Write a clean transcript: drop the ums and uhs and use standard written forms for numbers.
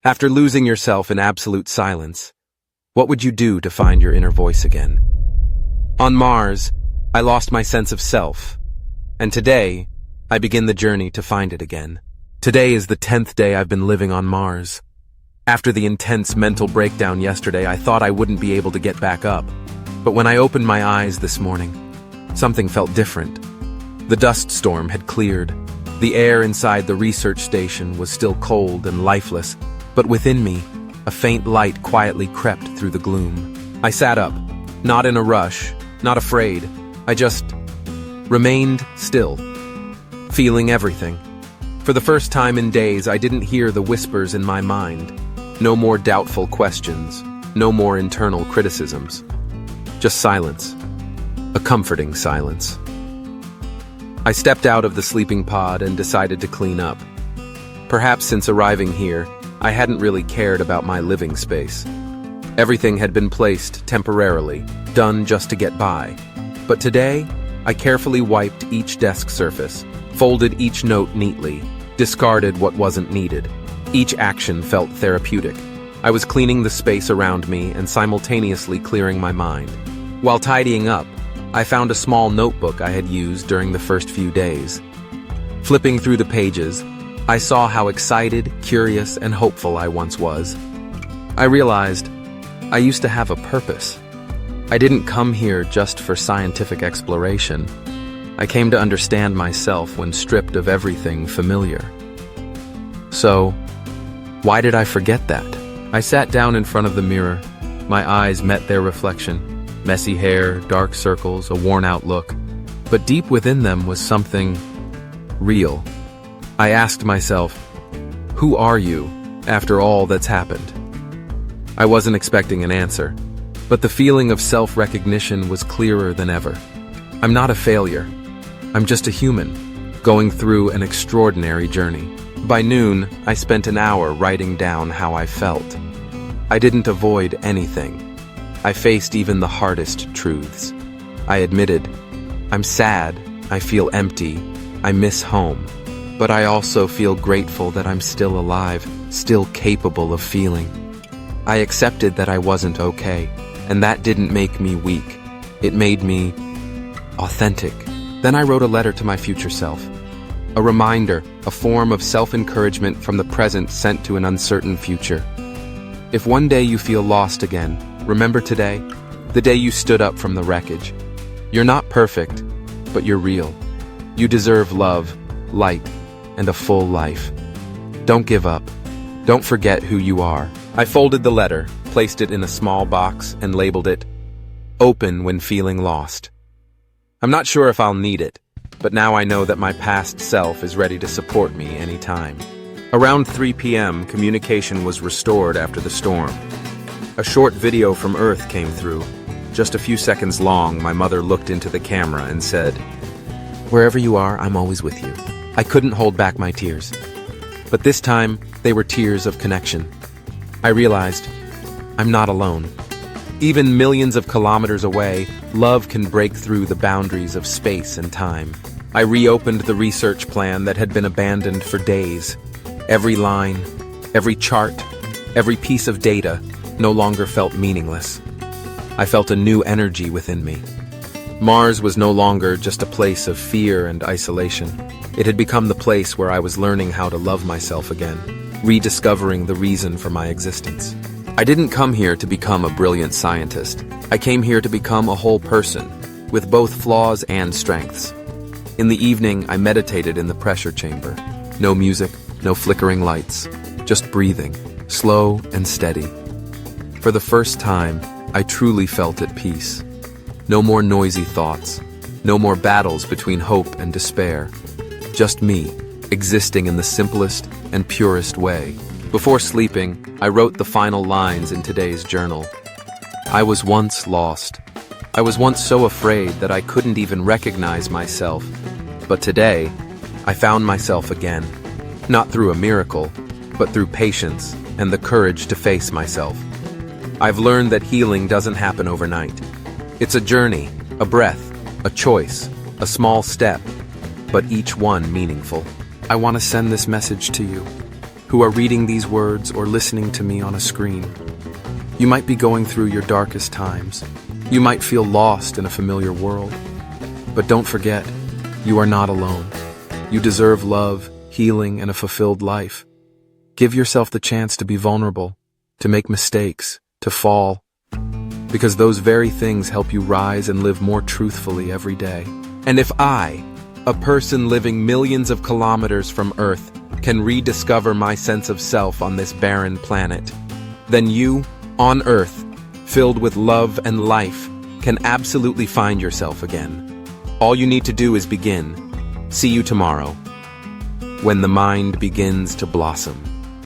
After losing yourself in absolute silence, what would you do to find your inner voice again? On Mars, I lost my sense of self, and today, I begin the journey to find it again. Today is the 10th day I've been living on Mars. After the intense mental breakdown yesterday, I thought I wouldn't be able to get back up. But when I opened my eyes this morning, something felt different. The dust storm had cleared. The air inside the research station was still cold and lifeless, but within me, a faint light quietly crept through the gloom. I sat up, not in a rush, not afraid. I just remained still, feeling everything. For the first time in days, I didn't hear the whispers in my mind. No more doubtful questions, no more internal criticisms. Just silence, a comforting silence. I stepped out of the sleeping pod and decided to clean up. Perhaps since arriving here, I hadn't really cared about my living space. Everything had been placed temporarily, done just to get by. But today, I carefully wiped each desk surface, folded each note neatly, discarded what wasn't needed. Each action felt therapeutic. I was cleaning the space around me and simultaneously clearing my mind. While tidying up, I found a small notebook I had used during the first few days. Flipping through the pages, I saw how excited, curious, and hopeful I once was. I realized I used to have a purpose. I didn't come here just for scientific exploration. I came to understand myself when stripped of everything familiar. So, why did I forget that? I sat down in front of the mirror. My eyes met their reflection. Messy hair, dark circles, a worn-out look. But deep within them was something real. I asked myself, who are you after all that's happened? I wasn't expecting an answer, but the feeling of self-recognition was clearer than ever. I'm not a failure. I'm just a human, going through an extraordinary journey. By noon, I spent an hour writing down how I felt. I didn't avoid anything. I faced even the hardest truths. I admitted, I'm sad, I feel empty, I miss home. But I also feel grateful that I'm still alive, still capable of feeling. I accepted that I wasn't okay, and that didn't make me weak. It made me authentic. Then I wrote a letter to my future self. A reminder, a form of self-encouragement from the present sent to an uncertain future. If one day you feel lost again, remember today, the day you stood up from the wreckage. You're not perfect, but you're real. You deserve love, light, and a full life. Don't give up. Don't forget who you are. I folded the letter, placed it in a small box, and labeled it, Open when feeling lost. I'm not sure if I'll need it, but now I know that my past self is ready to support me anytime. Around 3 p.m., communication was restored after the storm. A short video from Earth came through. Just a few seconds long, my mother looked into the camera and said, Wherever you are, I'm always with you. I couldn't hold back my tears. But this time, they were tears of connection. I realized, I'm not alone. Even millions of kilometers away, love can break through the boundaries of space and time. I reopened the research plan that had been abandoned for days. Every line, every chart, every piece of data no longer felt meaningless. I felt a new energy within me. Mars was no longer just a place of fear and isolation. It had become the place where I was learning how to love myself again, rediscovering the reason for my existence. I didn't come here to become a brilliant scientist. I came here to become a whole person, with both flaws and strengths. In the evening, I meditated in the pressure chamber. No music, no flickering lights, just breathing, slow and steady. For the first time, I truly felt at peace. No more noisy thoughts, no more battles between hope and despair. Just me, existing in the simplest and purest way. Before sleeping, I wrote the final lines in today's journal. I was once lost. I was once so afraid that I couldn't even recognize myself. But today, I found myself again. Not through a miracle, but through patience and the courage to face myself. I've learned that healing doesn't happen overnight. It's a journey, a breath, a choice, a small step, but each one meaningful. I want to send this message to you. who are reading these words or listening to me on a screen. You might be going through your darkest times. You might feel lost in a familiar world. But don't forget, you are not alone. You deserve love, healing, and a fulfilled life. Give yourself the chance to be vulnerable, to make mistakes, to fall, because those very things help you rise and live more truthfully every day. And if I, a person living millions of kilometers from Earth, can rediscover my sense of self on this barren planet, then you, on Earth, filled with love and life, can absolutely find yourself again. All you need to do is begin. See you tomorrow, when the mind begins to blossom.